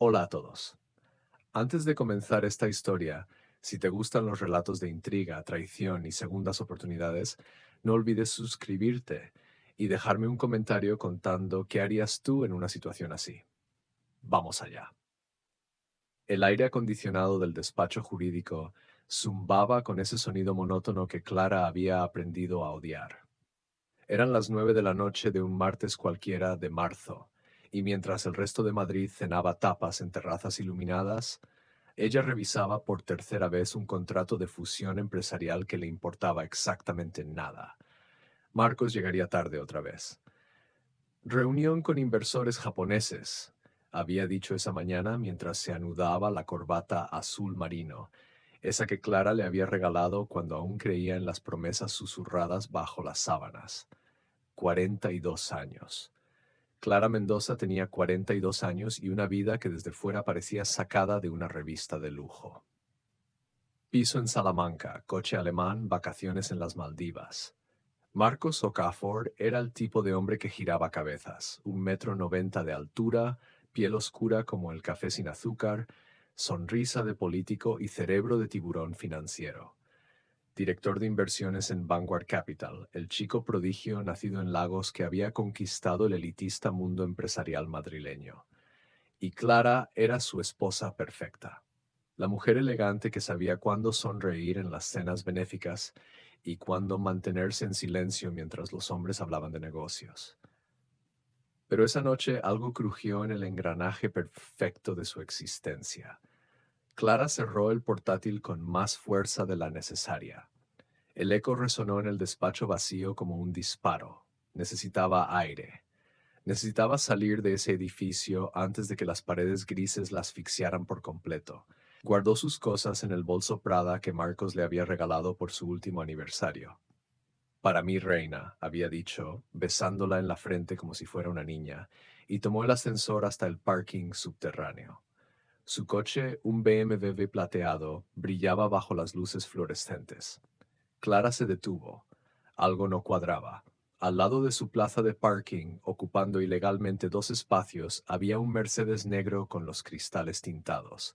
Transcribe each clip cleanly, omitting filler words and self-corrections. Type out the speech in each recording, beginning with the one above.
Hola a todos. Antes de comenzar esta historia, si te gustan los relatos de intriga, traición y segundas oportunidades, no olvides suscribirte y dejarme un comentario contando qué harías tú en una situación así. Vamos allá. El aire acondicionado del despacho jurídico zumbaba con ese sonido monótono que Clara había aprendido a odiar. Eran las 9 de la noche de un martes cualquiera de marzo, y mientras el resto de Madrid cenaba tapas en terrazas iluminadas, ella revisaba por tercera vez un contrato de fusión empresarial que le importaba exactamente nada. Marcos llegaría tarde otra vez. Reunión con inversores japoneses, había dicho esa mañana mientras se anudaba la corbata azul marino, esa que Clara le había regalado cuando aún creía en las promesas susurradas bajo las sábanas. 42 años. Clara Mendoza tenía 42 años y una vida que desde fuera parecía sacada de una revista de lujo. Piso en Salamanca, coche alemán, vacaciones en las Maldivas. Marcos Okafor era el tipo de hombre que giraba cabezas, 1,90 m de altura, piel oscura como el café sin azúcar, sonrisa de político y cerebro de tiburón financiero. Director de inversiones en Vanguard Capital, el chico prodigio nacido en Lagos que había conquistado el elitista mundo empresarial madrileño. Y Clara era su esposa perfecta, la mujer elegante que sabía cuándo sonreír en las cenas benéficas y cuándo mantenerse en silencio mientras los hombres hablaban de negocios. Pero esa noche algo crujió en el engranaje perfecto de su existencia. Clara cerró el portátil con más fuerza de la necesaria. El eco resonó en el despacho vacío como un disparo. Necesitaba aire. Necesitaba salir de ese edificio antes de que las paredes grises la asfixiaran por completo. Guardó sus cosas en el bolso Prada que Marcos le había regalado por su último aniversario. Para mí, reina, había dicho, besándola en la frente como si fuera una niña, y tomó el ascensor hasta el parking subterráneo. Su coche, un BMW plateado, brillaba bajo las luces fluorescentes. Clara se detuvo. Algo no cuadraba. Al lado de su plaza de parking, ocupando ilegalmente 2 espacios, había un Mercedes negro con los cristales tintados.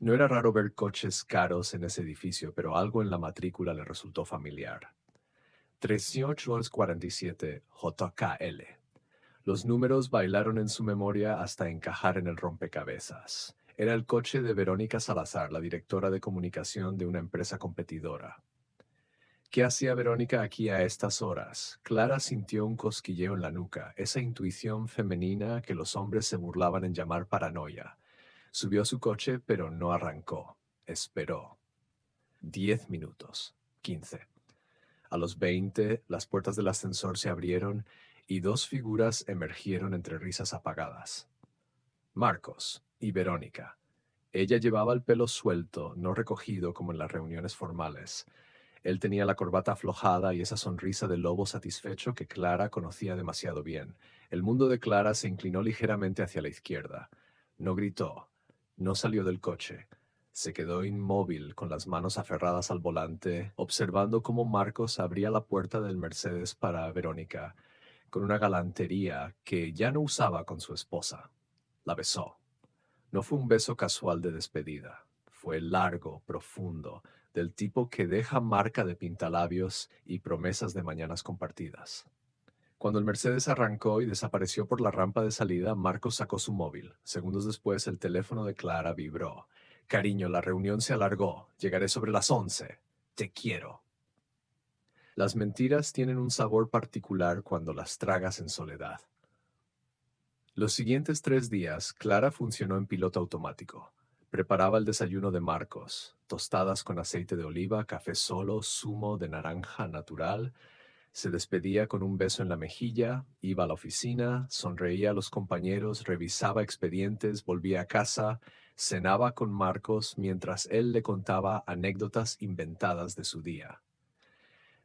No era raro ver coches caros en ese edificio, pero algo en la matrícula le resultó familiar. 3847 JKL. Los números bailaron en su memoria hasta encajar en el rompecabezas. Era el coche de Verónica Salazar, la directora de comunicación de una empresa competidora. ¿Qué hacía Verónica aquí a estas horas? Clara sintió un cosquilleo en la nuca, esa intuición femenina que los hombres se burlaban en llamar paranoia. Subió a su coche, pero no arrancó. Esperó. 10 minutos. 15. A los 20, las puertas del ascensor se abrieron y dos figuras emergieron entre risas apagadas. Marcos y Verónica. Ella llevaba el pelo suelto, no recogido como en las reuniones formales. Él tenía la corbata aflojada y esa sonrisa de lobo satisfecho que Clara conocía demasiado bien. El mundo de Clara se inclinó ligeramente hacia la izquierda. No gritó, no salió del coche. Se quedó inmóvil, con las manos aferradas al volante, observando cómo Marcos abría la puerta del Mercedes para Verónica, con una galantería que ya no usaba con su esposa. La besó. No fue un beso casual de despedida. Fue largo, profundo, del tipo que deja marca de pintalabios y promesas de mañanas compartidas. Cuando el Mercedes arrancó y desapareció por la rampa de salida, Marcos sacó su móvil. Segundos después, el teléfono de Clara vibró. Cariño, la reunión se alargó. Llegaré sobre las 11. Te quiero. Las mentiras tienen un sabor particular cuando las tragas en soledad. Los siguientes 3 días, Clara funcionó en piloto automático. Preparaba el desayuno de Marcos, tostadas con aceite de oliva, café solo, zumo de naranja natural. Se despedía con un beso en la mejilla, iba a la oficina, sonreía a los compañeros, revisaba expedientes, volvía a casa, cenaba con Marcos mientras él le contaba anécdotas inventadas de su día.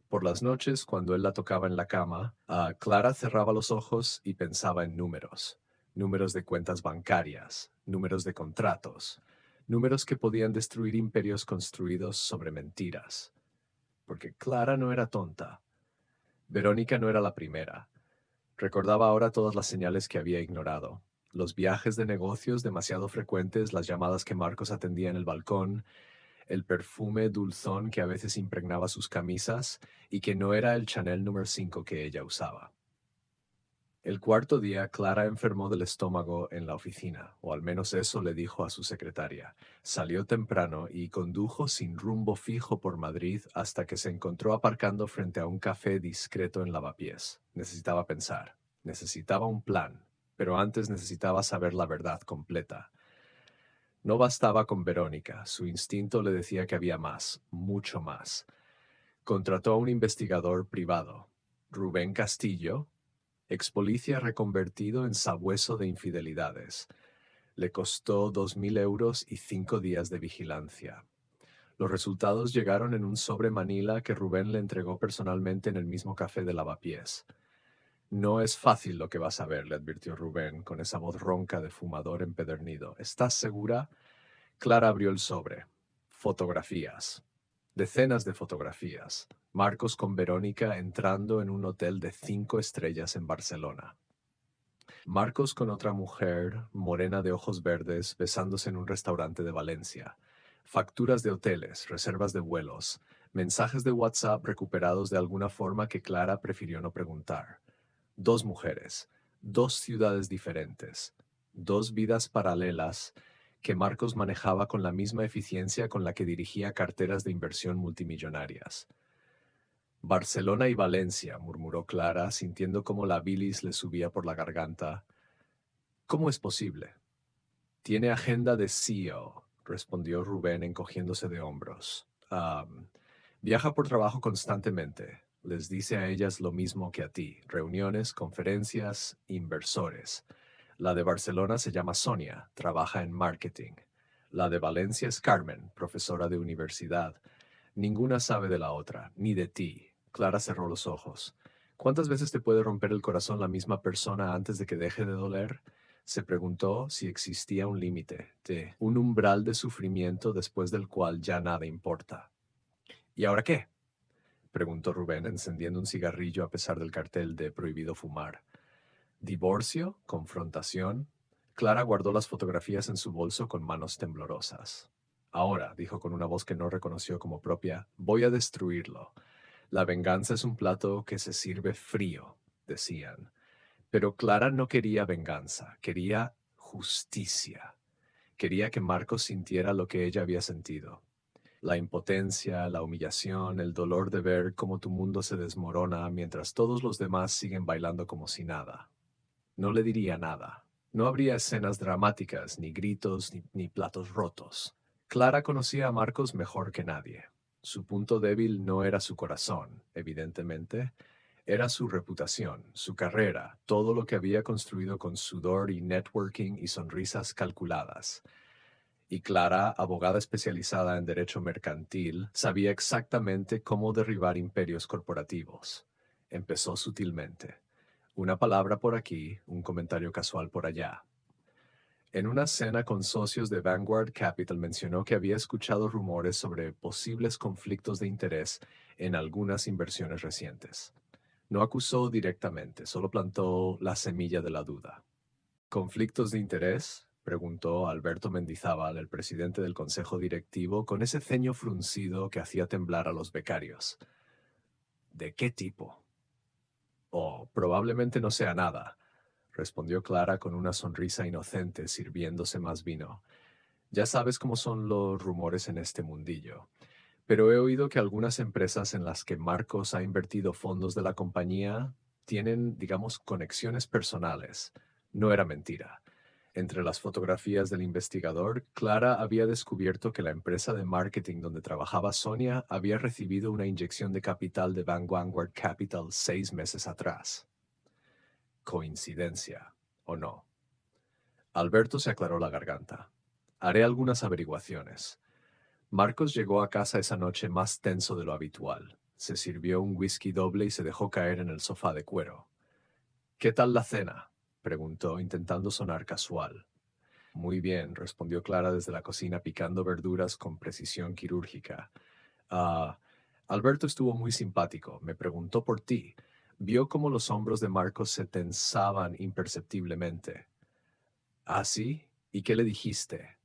Por las noches, cuando él la tocaba en la cama, Clara cerraba los ojos y pensaba en números. Números de cuentas bancarias, números de contratos, números que podían destruir imperios construidos sobre mentiras. Porque Clara no era tonta. Verónica no era la primera. Recordaba ahora todas las señales que había ignorado. Los viajes de negocios demasiado frecuentes, las llamadas que Marcos atendía en el balcón, el perfume dulzón que a veces impregnaba sus camisas y que no era el Chanel número 5 que ella usaba. El cuarto día, Clara enfermó del estómago en la oficina, o al menos eso le dijo a su secretaria. Salió temprano y condujo sin rumbo fijo por Madrid hasta que se encontró aparcando frente a un café discreto en Lavapiés. Necesitaba pensar, necesitaba un plan, pero antes necesitaba saber la verdad completa. No bastaba con Verónica, su instinto le decía que había más, mucho más. Contrató a un investigador privado, Rubén Castillo, expolicía reconvertido en sabueso de infidelidades. Le costó 2.000 euros y 5 días de vigilancia. Los resultados llegaron en un sobre Manila que Rubén le entregó personalmente en el mismo café de Lavapiés. No es fácil lo que vas a ver, le advirtió Rubén, con esa voz ronca de fumador empedernido. ¿Estás segura? Clara abrió el sobre. Fotografías. Decenas de fotografías. Marcos con Verónica entrando en un hotel de 5 estrellas en Barcelona. Marcos con otra mujer, morena de ojos verdes, besándose en un restaurante de Valencia. Facturas de hoteles, reservas de vuelos, mensajes de WhatsApp recuperados de alguna forma que Clara prefirió no preguntar. Dos mujeres, dos ciudades diferentes, dos vidas paralelas que Marcos manejaba con la misma eficiencia con la que dirigía carteras de inversión multimillonarias. Barcelona y Valencia, murmuró Clara, sintiendo cómo la bilis le subía por la garganta. ¿Cómo es posible? Tiene agenda de CEO, respondió Rubén encogiéndose de hombros. Viaja por trabajo constantemente. Les dice a ellas lo mismo que a ti. Reuniones, conferencias, inversores. La de Barcelona se llama Sonia, trabaja en marketing. La de Valencia es Carmen, profesora de universidad. Ninguna sabe de la otra, ni de ti. Clara cerró los ojos. ¿Cuántas veces te puede romper el corazón la misma persona antes de que deje de doler? Se preguntó si existía un límite, un umbral de sufrimiento después del cual ya nada importa. ¿Y ahora qué? Preguntó Rubén, encendiendo un cigarrillo a pesar del cartel de prohibido fumar. ¿Divorcio? ¿Confrontación? Clara guardó las fotografías en su bolso con manos temblorosas. Ahora, dijo con una voz que no reconoció como propia, voy a destruirlo. La venganza es un plato que se sirve frío, decían. Pero Clara no quería venganza, quería justicia. Quería que Marcos sintiera lo que ella había sentido. La impotencia, la humillación, el dolor de ver cómo tu mundo se desmorona mientras todos los demás siguen bailando como si nada. No le diría nada. No habría escenas dramáticas, ni gritos, ni platos rotos. Clara conocía a Marcos mejor que nadie. Su punto débil no era su corazón, evidentemente, era su reputación, su carrera, todo lo que había construido con sudor y networking y sonrisas calculadas. Y Clara, abogada especializada en derecho mercantil, sabía exactamente cómo derribar imperios corporativos. Empezó sutilmente. Una palabra por aquí, un comentario casual por allá. En una cena con socios de Vanguard Capital mencionó que había escuchado rumores sobre posibles conflictos de interés en algunas inversiones recientes. No acusó directamente, solo plantó la semilla de la duda. ¿Conflictos de interés? Preguntó Alberto Mendizábal, el presidente del consejo directivo, con ese ceño fruncido que hacía temblar a los becarios. ¿De qué tipo? Oh, probablemente no sea nada, respondió Clara con una sonrisa inocente, sirviéndose más vino. Ya sabes cómo son los rumores en este mundillo. Pero he oído que algunas empresas en las que Marcos ha invertido fondos de la compañía tienen, digamos, conexiones personales. No era mentira. Entre las fotografías del investigador, Clara había descubierto que la empresa de marketing donde trabajaba Sonia había recibido una inyección de capital de Vanguard Capital 6 meses atrás. ¿Coincidencia o no? Alberto se aclaró la garganta. Haré algunas averiguaciones. Marcos llegó a casa esa noche más tenso de lo habitual. Se sirvió un whisky doble y se dejó caer en el sofá de cuero. ¿Qué tal la cena? Preguntó, intentando sonar casual. Muy bien, respondió Clara desde la cocina picando verduras con precisión quirúrgica. Ah, Alberto estuvo muy simpático. Me preguntó por ti. Vio cómo los hombros de Marcos se tensaban imperceptiblemente. ¿Ah, sí? ¿Y qué le dijiste?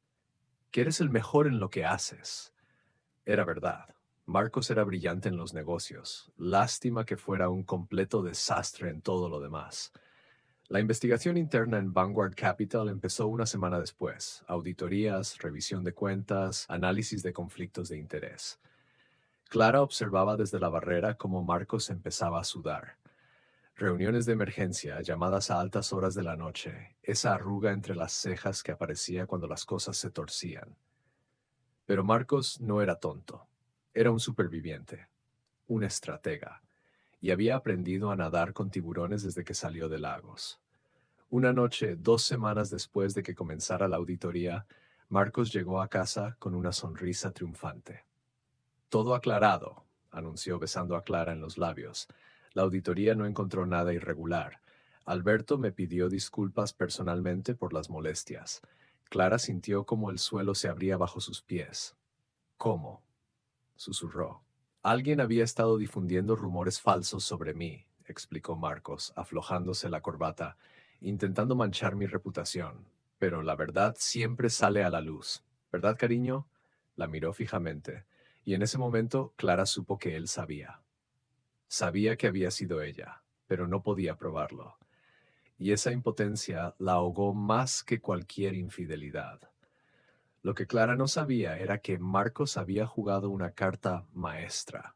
Que eres el mejor en lo que haces. Era verdad. Marcos era brillante en los negocios. Lástima que fuera un completo desastre en todo lo demás. La investigación interna en Vanguard Capital empezó una semana después. Auditorías, revisión de cuentas, análisis de conflictos de interés. Clara observaba desde la barrera cómo Marcos empezaba a sudar. Reuniones de emergencia, llamadas a altas horas de la noche, esa arruga entre las cejas que aparecía cuando las cosas se torcían. Pero Marcos no era tonto. Era un superviviente, un estratega, y había aprendido a nadar con tiburones desde que salió de Lagos. Una noche, 2 semanas después de que comenzara la auditoría, Marcos llegó a casa con una sonrisa triunfante. Todo aclarado, anunció besando a Clara en los labios. La auditoría no encontró nada irregular. Alberto me pidió disculpas personalmente por las molestias. Clara sintió como el suelo se abría bajo sus pies. ¿Cómo? Susurró. Alguien había estado difundiendo rumores falsos sobre mí, explicó Marcos, aflojándose la corbata, intentando manchar mi reputación. Pero la verdad siempre sale a la luz. ¿Verdad, cariño? La miró fijamente, y en ese momento Clara supo que él sabía. Sabía que había sido ella, pero no podía probarlo. Y esa impotencia la ahogó más que cualquier infidelidad. Lo que Clara no sabía era que Marcos había jugado una carta maestra.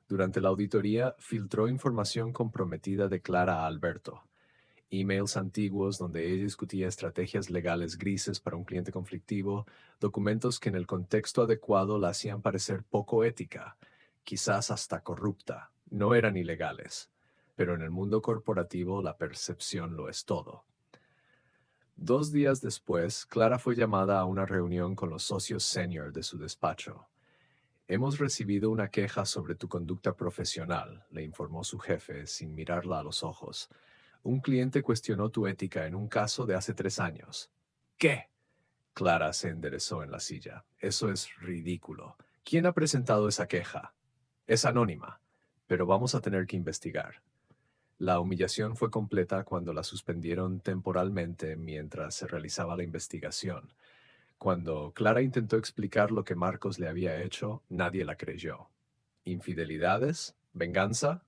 Durante la auditoría, filtró información comprometida de Clara a Alberto. Emails antiguos donde ella discutía estrategias legales grises para un cliente conflictivo, documentos que en el contexto adecuado la hacían parecer poco ética, quizás hasta corrupta. No eran ilegales, pero en el mundo corporativo la percepción lo es todo. 2 días después, Clara fue llamada a una reunión con los socios senior de su despacho. Hemos recibido una queja sobre tu conducta profesional, le informó su jefe sin mirarla a los ojos. Un cliente cuestionó tu ética en un caso de hace 3 años. ¿Qué? Clara se enderezó en la silla. Eso es ridículo. ¿Quién ha presentado esa queja? Es anónima, pero vamos a tener que investigar. La humillación fue completa cuando la suspendieron temporalmente mientras se realizaba la investigación. Cuando Clara intentó explicar lo que Marcos le había hecho, nadie la creyó. ¿Infidelidades? ¿Venganza?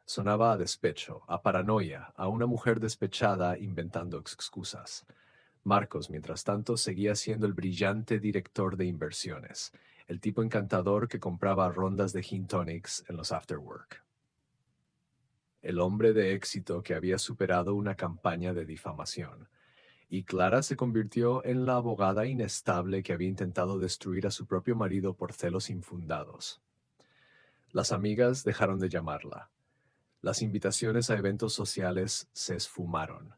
Sonaba a despecho, a paranoia, a una mujer despechada inventando excusas. Marcos, mientras tanto, seguía siendo el brillante director de inversiones, el tipo encantador que compraba rondas de gin tonics en los afterwork. El hombre de éxito que había superado una campaña de difamación. Y Clara se convirtió en la abogada inestable que había intentado destruir a su propio marido por celos infundados. Las amigas dejaron de llamarla. Las invitaciones a eventos sociales se esfumaron.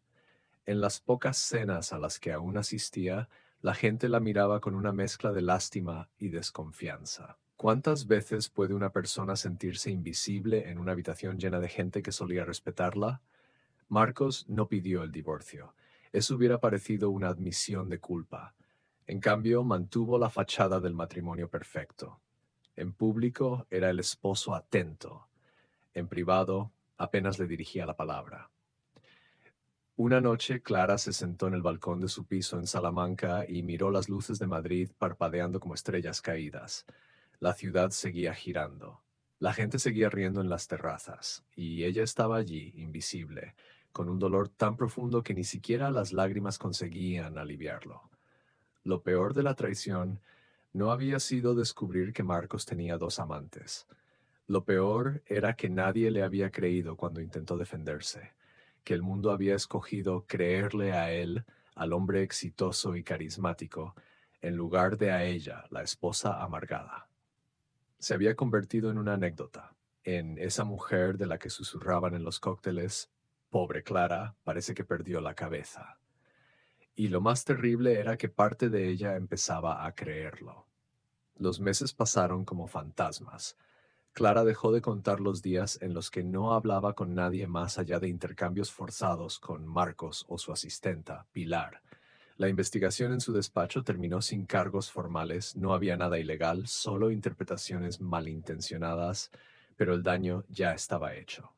En las pocas cenas a las que aún asistía, la gente la miraba con una mezcla de lástima y desconfianza. ¿Cuántas veces puede una persona sentirse invisible en una habitación llena de gente que solía respetarla? Marcos no pidió el divorcio. Eso hubiera parecido una admisión de culpa. En cambio, mantuvo la fachada del matrimonio perfecto. En público era el esposo atento. En privado, apenas le dirigía la palabra. Una noche, Clara se sentó en el balcón de su piso en Salamanca y miró las luces de Madrid parpadeando como estrellas caídas. La ciudad seguía girando. La gente seguía riendo en las terrazas, y ella estaba allí, invisible, con un dolor tan profundo que ni siquiera las lágrimas conseguían aliviarlo. Lo peor de la traición no había sido descubrir que Marcos tenía 2 amantes. Lo peor era que nadie le había creído cuando intentó defenderse, que el mundo había escogido creerle a él, al hombre exitoso y carismático, en lugar de a ella, la esposa amargada. Se había convertido en una anécdota, en esa mujer de la que susurraban en los cócteles, pobre Clara, parece que perdió la cabeza. Y lo más terrible era que parte de ella empezaba a creerlo. Los meses pasaron como fantasmas. Clara dejó de contar los días en los que no hablaba con nadie más allá de intercambios forzados con Marcos o su asistenta, Pilar. La investigación en su despacho terminó sin cargos formales, no había nada ilegal, solo interpretaciones malintencionadas, pero el daño ya estaba hecho.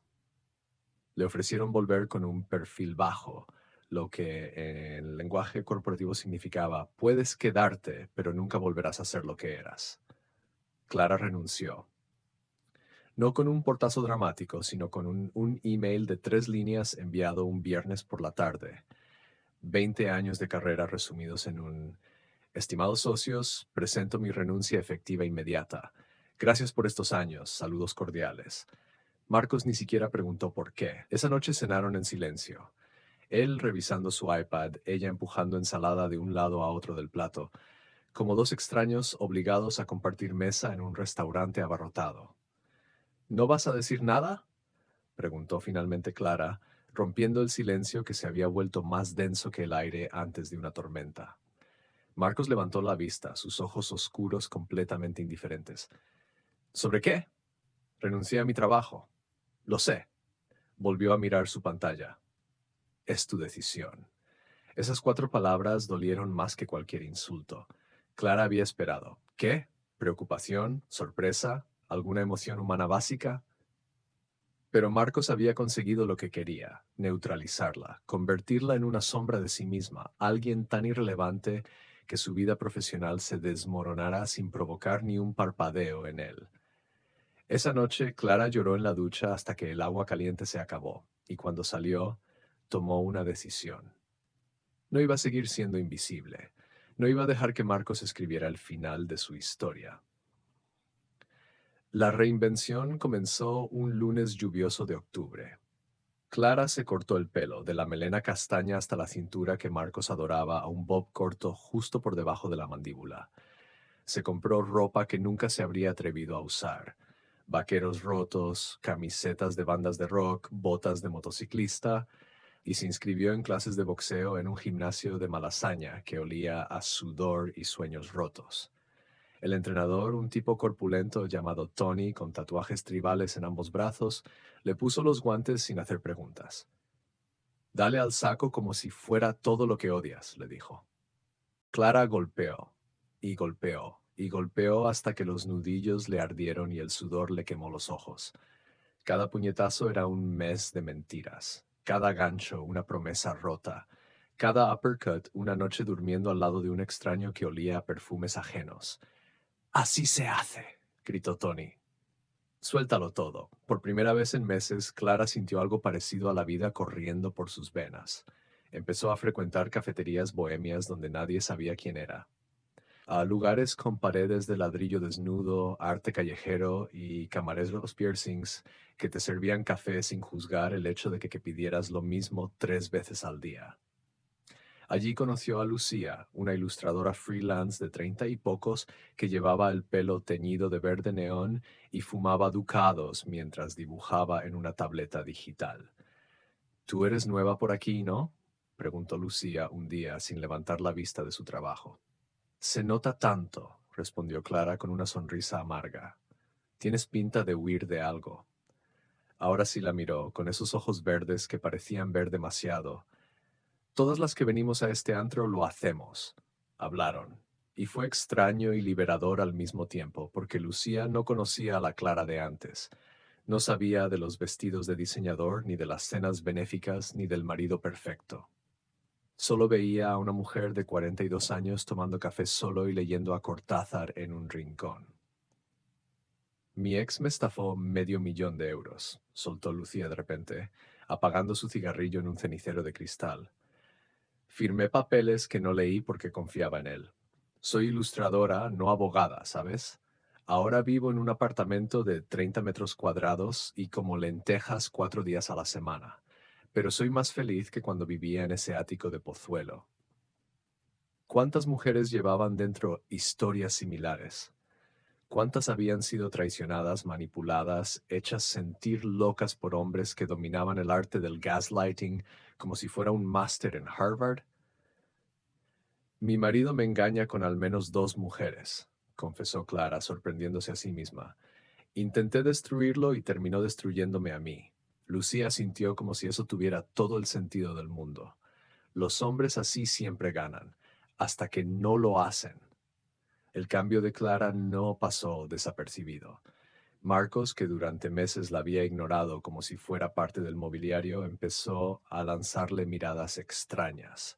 Le ofrecieron volver con un perfil bajo, lo que en lenguaje corporativo significaba: puedes quedarte, pero nunca volverás a ser lo que eras. Clara renunció. No con un portazo dramático, sino con un email de 3 líneas enviado un viernes por la tarde. 20 años de carrera resumidos en un: estimados socios, presento mi renuncia efectiva inmediata. Gracias por estos años, saludos cordiales. Marcos ni siquiera preguntó por qué. Esa noche cenaron en silencio. Él revisando su iPad, ella empujando ensalada de un lado a otro del plato, como dos extraños obligados a compartir mesa en un restaurante abarrotado. ¿No vas a decir nada?, preguntó finalmente Clara, rompiendo el silencio que se había vuelto más denso que el aire antes de una tormenta. Marcos levantó la vista, sus ojos oscuros completamente indiferentes. ¿Sobre qué? Renuncié a mi trabajo. Lo sé. Volvió a mirar su pantalla. Es tu decisión. Esas 4 palabras dolieron más que cualquier insulto. Clara había esperado. ¿Qué? ¿Preocupación? ¿Sorpresa? ¿Alguna emoción humana básica? Pero Marcos había conseguido lo que quería: neutralizarla, convertirla en una sombra de sí misma, alguien tan irrelevante que su vida profesional se desmoronara sin provocar ni un parpadeo en él. Esa noche, Clara lloró en la ducha hasta que el agua caliente se acabó, y cuando salió, tomó una decisión. No iba a seguir siendo invisible. No iba a dejar que Marcos escribiera el final de su historia. La reinvención comenzó un lunes lluvioso de octubre. Clara se cortó el pelo, de la melena castaña hasta la cintura que Marcos adoraba, a un bob corto justo por debajo de la mandíbula. Se compró ropa que nunca se habría atrevido a usar: vaqueros rotos, camisetas de bandas de rock, botas de motociclista, y se inscribió en clases de boxeo en un gimnasio de Malasaña que olía a sudor y sueños rotos. El entrenador, un tipo corpulento llamado Tony, con tatuajes tribales en ambos brazos, le puso los guantes sin hacer preguntas. Dale al saco como si fuera todo lo que odias, le dijo. Clara golpeó, y golpeó, y golpeó hasta que los nudillos le ardieron y el sudor le quemó los ojos. Cada puñetazo era un mes de mentiras, cada gancho una promesa rota, cada uppercut una noche durmiendo al lado de un extraño que olía a perfumes ajenos. «Así se hace», gritó Tony. Suéltalo todo. Por primera vez en meses, Clara sintió algo parecido a la vida corriendo por sus venas. Empezó a frecuentar cafeterías bohemias donde nadie sabía quién era, a lugares con paredes de ladrillo desnudo, arte callejero y camareros piercings que te servían café sin juzgar el hecho de que pidieras lo mismo 3 veces al día. Allí conoció a Lucía, una ilustradora freelance de 30 y pocos que llevaba el pelo teñido de verde neón y fumaba ducados mientras dibujaba en una tableta digital. «Tú eres nueva por aquí, ¿no?», preguntó Lucía un día sin levantar la vista de su trabajo. «Se nota tanto», respondió Clara con una sonrisa amarga. «Tienes pinta de huir de algo». Ahora sí la miró, con esos ojos verdes que parecían ver demasiado. «Todas las que venimos a este antro lo hacemos», hablaron. Y fue extraño y liberador al mismo tiempo, porque Lucía no conocía a la Clara de antes. No sabía de los vestidos de diseñador, ni de las cenas benéficas, ni del marido perfecto. Solo veía a una mujer de 42 años tomando café solo y leyendo a Cortázar en un rincón. «Mi ex me estafó $500,000», soltó Lucía de repente, apagando su cigarrillo en un cenicero de cristal. «Firmé papeles que no leí porque confiaba en él. Soy ilustradora, no abogada, ¿sabes? Ahora vivo en un apartamento de 30 metros cuadrados y como lentejas 4 días a la semana, pero soy más feliz que cuando vivía en ese ático de Pozuelo». ¿Cuántas mujeres llevaban dentro historias similares? ¿Cuántas habían sido traicionadas, manipuladas, hechas sentir locas por hombres que dominaban el arte del gaslighting como si fuera un máster en Harvard? «Mi marido me engaña con al menos 2 mujeres», confesó Clara, sorprendiéndose a sí misma. «Intenté destruirlo y terminó destruyéndome a mí». Lucía sintió como si eso tuviera todo el sentido del mundo. Los hombres así siempre ganan, hasta que no lo hacen. El cambio de Clara no pasó desapercibido. Marcos, que durante meses la había ignorado como si fuera parte del mobiliario, empezó a lanzarle miradas extrañas.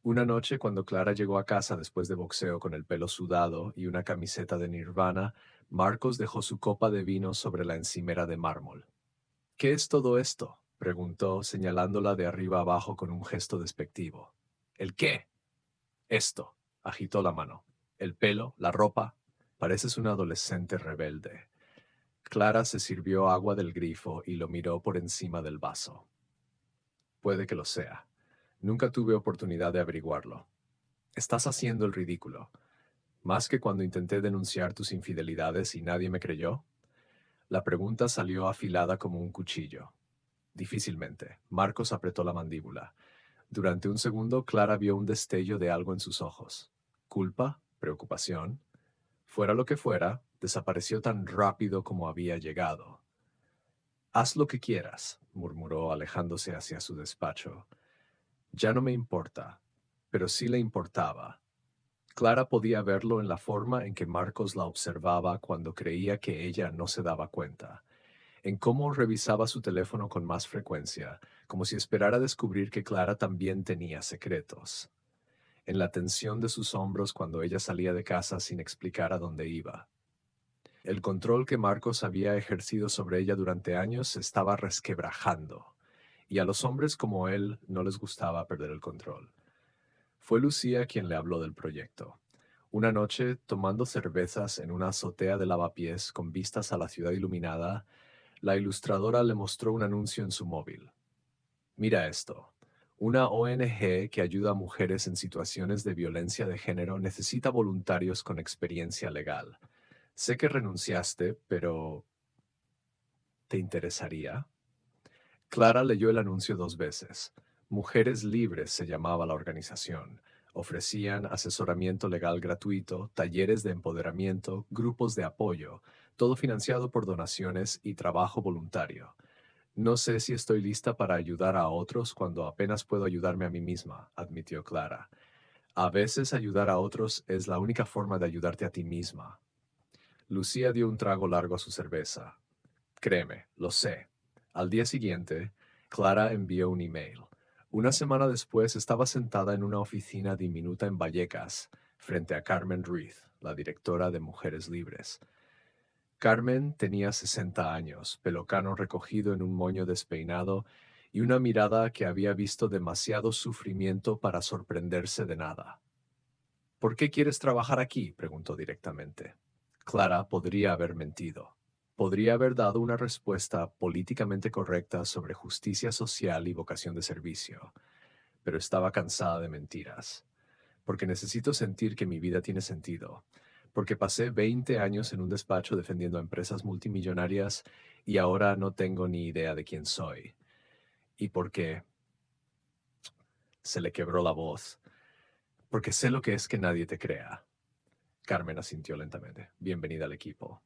Una noche, cuando Clara llegó a casa después de boxeo con el pelo sudado y una camiseta de Nirvana, Marcos dejó su copa de vino sobre la encimera de mármol. ¿Qué es todo esto?, preguntó, señalándola de arriba abajo con un gesto despectivo. ¿El qué? Esto. Agitó la mano. El pelo, la ropa. Pareces un adolescente rebelde. Clara se sirvió agua del grifo y lo miró por encima del vaso. Puede que lo sea. Nunca tuve oportunidad de averiguarlo. Estás haciendo el ridículo. Más que cuando intenté denunciar tus infidelidades y nadie me creyó. La pregunta salió afilada como un cuchillo. Difícilmente. Marcos apretó la mandíbula. Durante un segundo, Clara vio un destello de algo en sus ojos. ¿Culpa? ¿Preocupación? Fuera lo que fuera, desapareció tan rápido como había llegado. Haz lo que quieras, murmuró alejándose hacia su despacho. Ya no me importa, pero sí le importaba. Clara podía verlo en la forma en que Marcos la observaba cuando creía que ella no se daba cuenta, en cómo revisaba su teléfono con más frecuencia, como si esperara descubrir que Clara también tenía secretos, en la tensión de sus hombros cuando ella salía de casa sin explicar a dónde iba. El control que Marcos había ejercido sobre ella durante años se estaba resquebrajando, y a los hombres como él no les gustaba perder el control. Fue Lucía quien le habló del proyecto. Una noche, tomando cervezas en una azotea de lavapiés con vistas a la ciudad iluminada, la ilustradora le mostró un anuncio en su móvil. Mira esto. Una ONG que ayuda a mujeres en situaciones de violencia de género necesita voluntarios con experiencia legal. Sé que renunciaste, pero ¿te interesaría? Clara leyó el anuncio 2 veces. Mujeres Libres se llamaba la organización. Ofrecían asesoramiento legal gratuito, talleres de empoderamiento, grupos de apoyo, todo financiado por donaciones y trabajo voluntario. No sé si estoy lista para ayudar a otros cuando apenas puedo ayudarme a mí misma, admitió Clara. A veces ayudar a otros es la única forma de ayudarte a ti misma. Lucía dio un trago largo a su cerveza. Créeme, lo sé. Al día siguiente, Clara envió un email. Una semana después estaba sentada en una oficina diminuta en Vallecas, frente a Carmen Ruiz, la directora de Mujeres Libres. Carmen tenía 60 años, pelo cano recogido en un moño despeinado y una mirada que había visto demasiado sufrimiento para sorprenderse de nada. ¿Por qué quieres trabajar aquí?, preguntó directamente. Clara podría haber mentido. Podría haber dado una respuesta políticamente correcta sobre justicia social y vocación de servicio, pero estaba cansada de mentiras. Porque necesito sentir que mi vida tiene sentido. Porque pasé 20 años en un despacho defendiendo a empresas multimillonarias y ahora no tengo ni idea de quién soy. Y porque se le quebró la voz. Porque sé lo que es que nadie te crea. Carmen asintió lentamente. Bienvenida al equipo.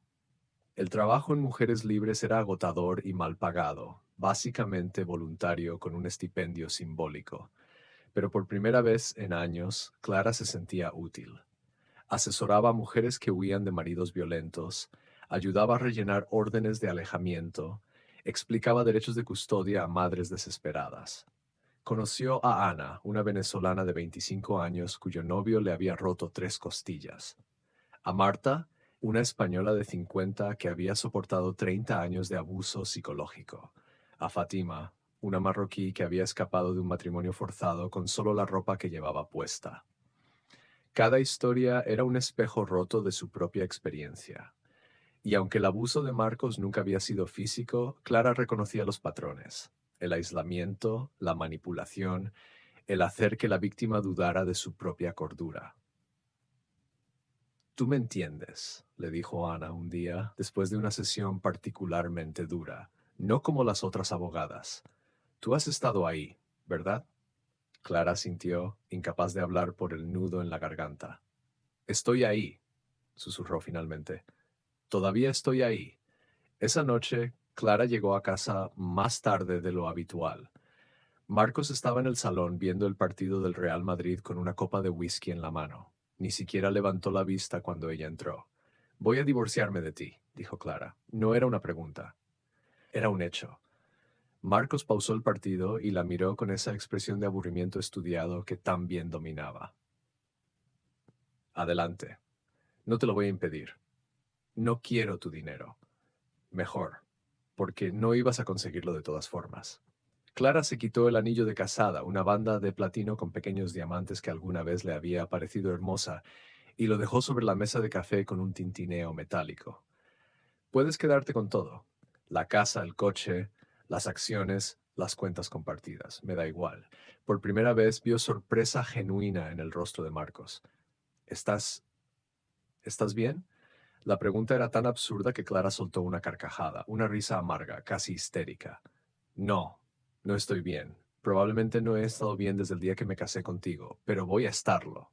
El trabajo en Mujeres Libres era agotador y mal pagado, básicamente voluntario con un estipendio simbólico. Pero por primera vez en años, Clara se sentía útil. Asesoraba a mujeres que huían de maridos violentos, ayudaba a rellenar órdenes de alejamiento, explicaba derechos de custodia a madres desesperadas. Conoció a Ana, una venezolana de 25 años cuyo novio le había roto 3 costillas. A Marta, una española de 50 que había soportado 30 años de abuso psicológico. A Fátima, una marroquí que había escapado de un matrimonio forzado con solo la ropa que llevaba puesta. Cada historia era un espejo roto de su propia experiencia. Y aunque el abuso de Marcos nunca había sido físico, Clara reconocía los patrones: el aislamiento, la manipulación, el hacer que la víctima dudara de su propia cordura. Tú me entiendes, le dijo Ana un día, después de una sesión particularmente dura, no como las otras abogadas. Tú has estado ahí, ¿verdad? Clara sintió, incapaz de hablar por el nudo en la garganta. Estoy ahí, susurró finalmente. Todavía estoy ahí. Esa noche, Clara llegó a casa más tarde de lo habitual. Marcos estaba en el salón viendo el partido del Real Madrid con una copa de whisky en la mano. Ni siquiera levantó la vista cuando ella entró. Voy a divorciarme de ti, dijo Clara. No era una pregunta, era un hecho. Marcos pausó el partido y la miró con esa expresión de aburrimiento estudiado que tan bien dominaba. Adelante. No te lo voy a impedir. No quiero tu dinero. Mejor, porque no ibas a conseguirlo de todas formas. Clara se quitó el anillo de casada, una banda de platino con pequeños diamantes que alguna vez le había parecido hermosa, y lo dejó sobre la mesa de café con un tintineo metálico. Puedes quedarte con todo. La casa, el coche, las acciones, las cuentas compartidas. Me da igual. Por primera vez vio sorpresa genuina en el rostro de Marcos. ¿Estás... ¿Estás bien? La pregunta era tan absurda que Clara soltó una carcajada, una risa amarga, casi histérica. No, no estoy bien. Probablemente no he estado bien desde el día que me casé contigo, pero voy a estarlo.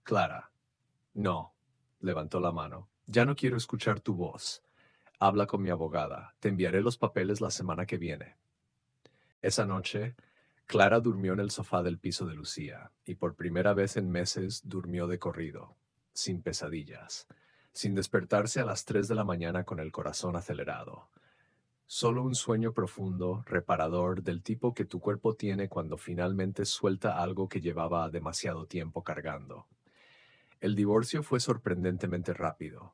Clara, no. Levantó la mano. Ya no quiero escuchar tu voz. Habla con mi abogada. Te enviaré los papeles la semana que viene. Esa noche, Clara durmió en el sofá del piso de Lucía, y por primera vez en meses durmió de corrido, sin pesadillas, sin despertarse a las 3 de la mañana con el corazón acelerado. Solo un sueño profundo, reparador, del tipo que tu cuerpo tiene cuando finalmente suelta algo que llevaba demasiado tiempo cargando. El divorcio fue sorprendentemente rápido.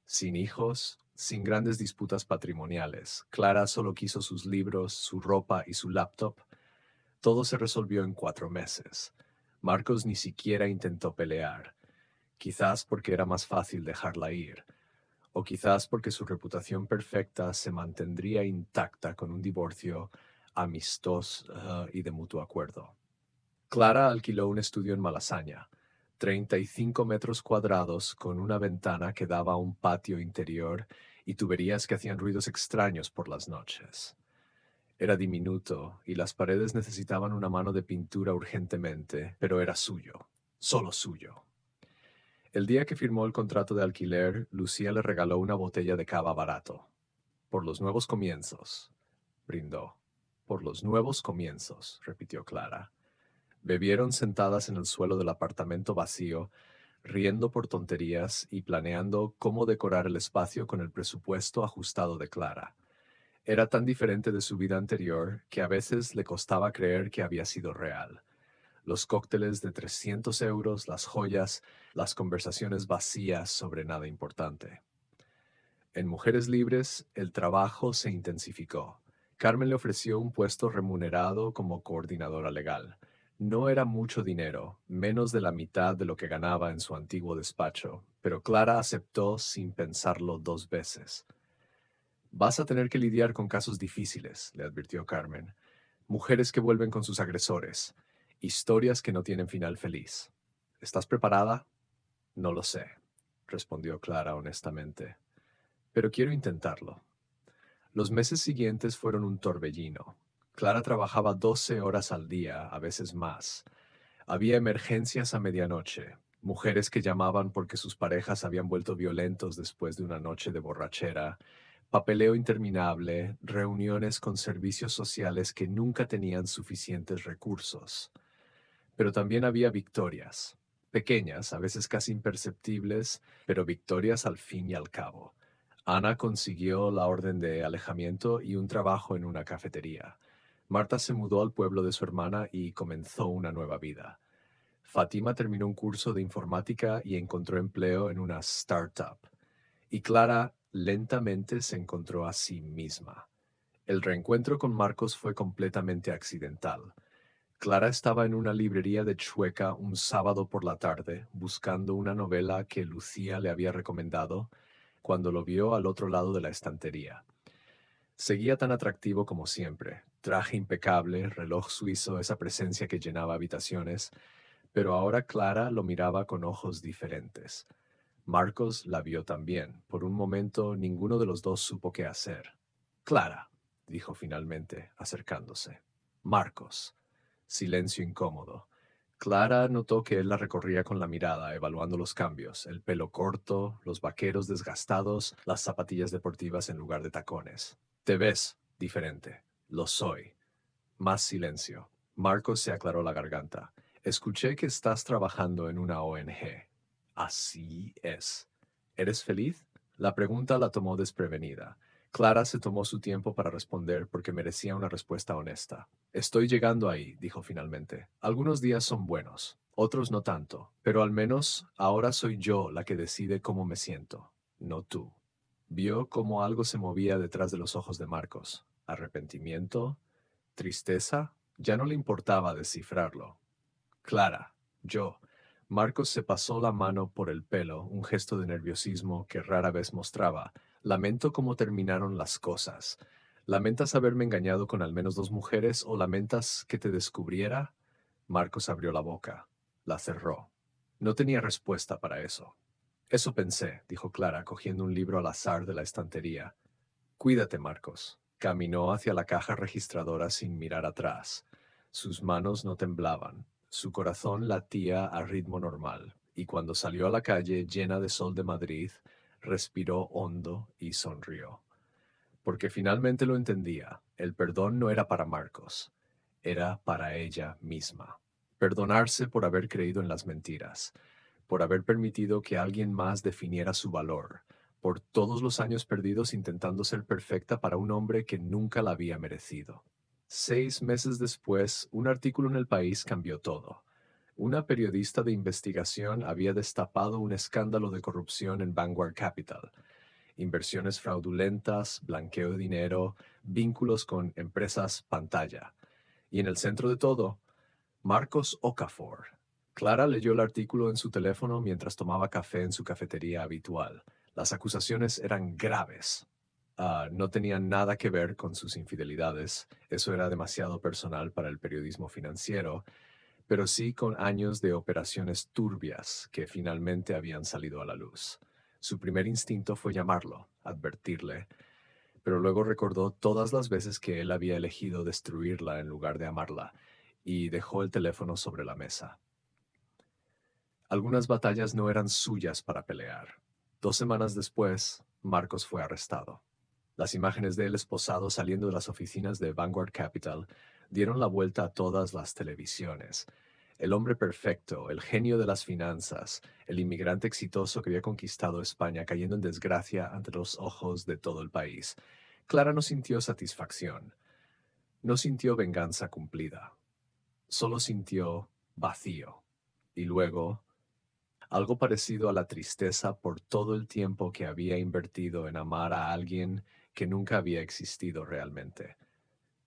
Sin hijos, sin grandes disputas patrimoniales. Clara solo quiso sus libros, su ropa y su laptop. Todo se resolvió en 4 meses. Marcos ni siquiera intentó pelear, quizás porque era más fácil dejarla ir, o quizás porque su reputación perfecta se mantendría intacta con un divorcio amistoso y de mutuo acuerdo. Clara alquiló un estudio en Malasaña, 35 metros cuadrados con una ventana que daba a un patio interior y tuberías que hacían ruidos extraños por las noches. Era diminuto y las paredes necesitaban una mano de pintura urgentemente, pero era suyo, solo suyo. El día que firmó el contrato de alquiler, Lucía le regaló una botella de cava barato. Por los nuevos comienzos, brindó. Por los nuevos comienzos, repitió Clara. Bebieron sentadas en el suelo del apartamento vacío, riendo por tonterías y planeando cómo decorar el espacio con el presupuesto ajustado de Clara. Era tan diferente de su vida anterior que a veces le costaba creer que había sido real. Los cócteles de 300 euros, las joyas, las conversaciones vacías sobre nada importante. En Mujeres Libres, el trabajo se intensificó. Carmen le ofreció un puesto remunerado como coordinadora legal. No era mucho dinero, menos de la mitad de lo que ganaba en su antiguo despacho, pero Clara aceptó sin pensarlo 2 veces. Vas a tener que lidiar con casos difíciles, le advirtió Carmen. Mujeres que vuelven con sus agresores. Historias que no tienen final feliz. ¿Estás preparada? No lo sé, respondió Clara honestamente. Pero quiero intentarlo. Los meses siguientes fueron un torbellino. Clara trabajaba 12 horas al día, a veces más. Había emergencias a medianoche, mujeres que llamaban porque sus parejas habían vuelto violentos después de una noche de borrachera, papeleo interminable, reuniones con servicios sociales que nunca tenían suficientes recursos. Pero también había victorias, pequeñas, a veces casi imperceptibles, pero victorias al fin y al cabo. Ana consiguió la orden de alejamiento y un trabajo en una cafetería. Marta se mudó al pueblo de su hermana y comenzó una nueva vida. Fátima terminó un curso de informática y encontró empleo en una startup. Y Clara lentamente se encontró a sí misma. El reencuentro con Marcos fue completamente accidental. Clara estaba en una librería de Chueca un sábado por la tarde, buscando una novela que Lucía le había recomendado, cuando lo vio al otro lado de la estantería. Seguía tan atractivo como siempre, traje impecable, reloj suizo, esa presencia que llenaba habitaciones, pero ahora Clara lo miraba con ojos diferentes. Marcos la vio también. Por un momento ninguno de los dos supo qué hacer. Clara, dijo finalmente, acercándose. Marcos. Silencio incómodo. Clara notó que él la recorría con la mirada, evaluando los cambios, el pelo corto, los vaqueros desgastados, las zapatillas deportivas en lugar de tacones. Te ves diferente. Lo soy. Más silencio. Marcos se aclaró la garganta. Escuché que estás trabajando en una ONG. Así es. ¿Eres feliz? La pregunta la tomó desprevenida. Clara se tomó su tiempo para responder porque merecía una respuesta honesta. Estoy llegando ahí, dijo finalmente. Algunos días son buenos, otros no tanto, pero al menos ahora soy yo la que decide cómo me siento, no tú. Vio cómo algo se movía detrás de los ojos de Marcos. ¿Arrepentimiento? ¿Tristeza? Ya no le importaba descifrarlo. Clara, yo. Marcos se pasó la mano por el pelo, un gesto de nerviosismo que rara vez mostraba. Lamento cómo terminaron las cosas. ¿Lamentas haberme engañado con al menos dos mujeres o lamentas que te descubriera? Marcos abrió la boca. La cerró. No tenía respuesta para eso. Eso pensé, dijo Clara, cogiendo un libro al azar de la estantería. Cuídate, Marcos. Caminó hacia la caja registradora sin mirar atrás. Sus manos no temblaban. Su corazón latía a ritmo normal, y cuando salió a la calle llena de sol de Madrid, respiró hondo y sonrió. Porque finalmente lo entendía. El perdón no era para Marcos, era para ella misma. Perdonarse por haber creído en las mentiras, por haber permitido que alguien más definiera su valor, por todos los años perdidos intentando ser perfecta para un hombre que nunca la había merecido. 6 meses después, un artículo en El País cambió todo. Una periodista de investigación había destapado un escándalo de corrupción en Vanguard Capital. Inversiones fraudulentas, blanqueo de dinero, vínculos con empresas pantalla. Y en el centro de todo, Marcos Okafor. Clara leyó el artículo en su teléfono mientras tomaba café en su cafetería habitual. Las acusaciones eran graves. No tenían nada que ver con sus infidelidades, eso era demasiado personal para el periodismo financiero, pero sí con años de operaciones turbias que finalmente habían salido a la luz. Su primer instinto fue llamarlo, advertirle, pero luego recordó todas las veces que él había elegido destruirla en lugar de amarla, y dejó el teléfono sobre la mesa. Algunas batallas no eran suyas para pelear. 2 semanas después, Marcos fue arrestado. Las imágenes de él esposado saliendo de las oficinas de Vanguard Capital dieron la vuelta a todas las televisiones. El hombre perfecto, el genio de las finanzas, el inmigrante exitoso que había conquistado España cayendo en desgracia ante los ojos de todo el país. Clara no sintió satisfacción, no sintió venganza cumplida, solo sintió vacío. Y luego, algo parecido a la tristeza por todo el tiempo que había invertido en amar a alguien que nunca había existido realmente.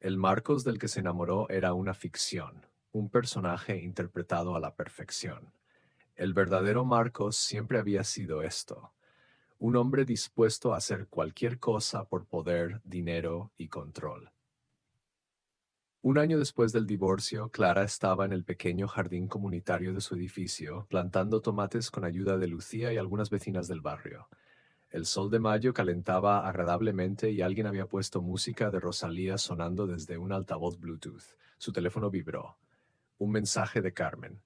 El Marcos del que se enamoró era una ficción, un personaje interpretado a la perfección. El verdadero Marcos siempre había sido esto, un hombre dispuesto a hacer cualquier cosa por poder, dinero y control. Un año después del divorcio, Clara estaba en el pequeño jardín comunitario de su edificio, plantando tomates con ayuda de Lucía y algunas vecinas del barrio. El sol de mayo calentaba agradablemente y alguien había puesto música de Rosalía sonando desde un altavoz Bluetooth. Su teléfono vibró. Un mensaje de Carmen.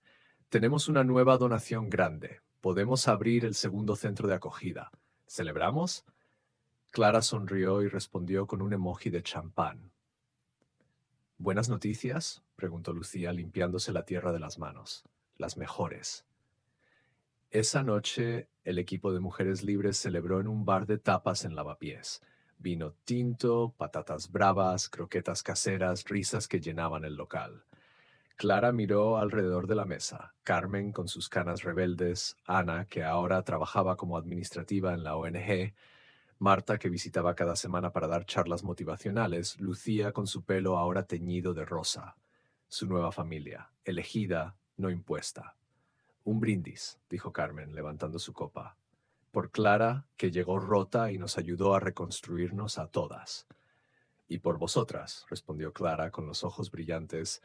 Tenemos una nueva donación grande. Podemos abrir el segundo centro de acogida. ¿Celebramos? Clara sonrió y respondió con un emoji de champán. ¿Buenas noticias? Preguntó Lucía, limpiándose la tierra de las manos. Las mejores. Esa noche, el equipo de Mujeres Libres celebró en un bar de tapas en Lavapiés. Vino tinto, patatas bravas, croquetas caseras, risas que llenaban el local. Clara miró alrededor de la mesa. Carmen con sus canas rebeldes, Ana, que ahora trabajaba como administrativa en la ONG, Marta, que visitaba cada semana para dar charlas motivacionales, Lucía con su pelo ahora teñido de rosa. Su nueva familia, elegida, no impuesta. Un brindis, dijo Carmen, levantando su copa. Por Clara, que llegó rota y nos ayudó a reconstruirnos a todas. Y por vosotras, respondió Clara con los ojos brillantes,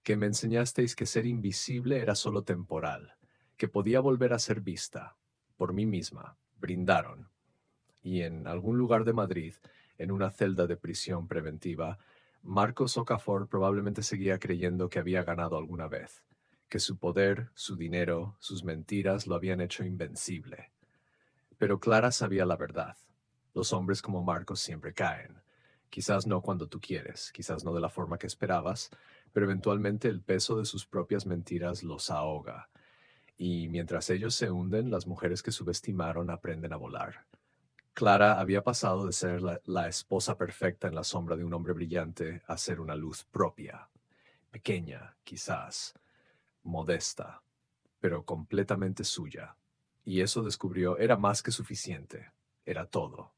que me enseñasteis que ser invisible era solo temporal, que podía volver a ser vista. Por mí misma. Brindaron. Y en algún lugar de Madrid, en una celda de prisión preventiva, Marcos Okafor probablemente seguía creyendo que había ganado alguna vez, que su poder, su dinero, sus mentiras lo habían hecho invencible. Pero Clara sabía la verdad. Los hombres como Marcos siempre caen. Quizás no cuando tú quieres, quizás no de la forma que esperabas, pero eventualmente el peso de sus propias mentiras los ahoga. Y mientras ellos se hunden, las mujeres que subestimaron aprenden a volar. Clara había pasado de ser la esposa perfecta en la sombra de un hombre brillante a ser una luz propia, pequeña, quizás, modesta, pero completamente suya. Y eso descubrió era más que suficiente, era todo.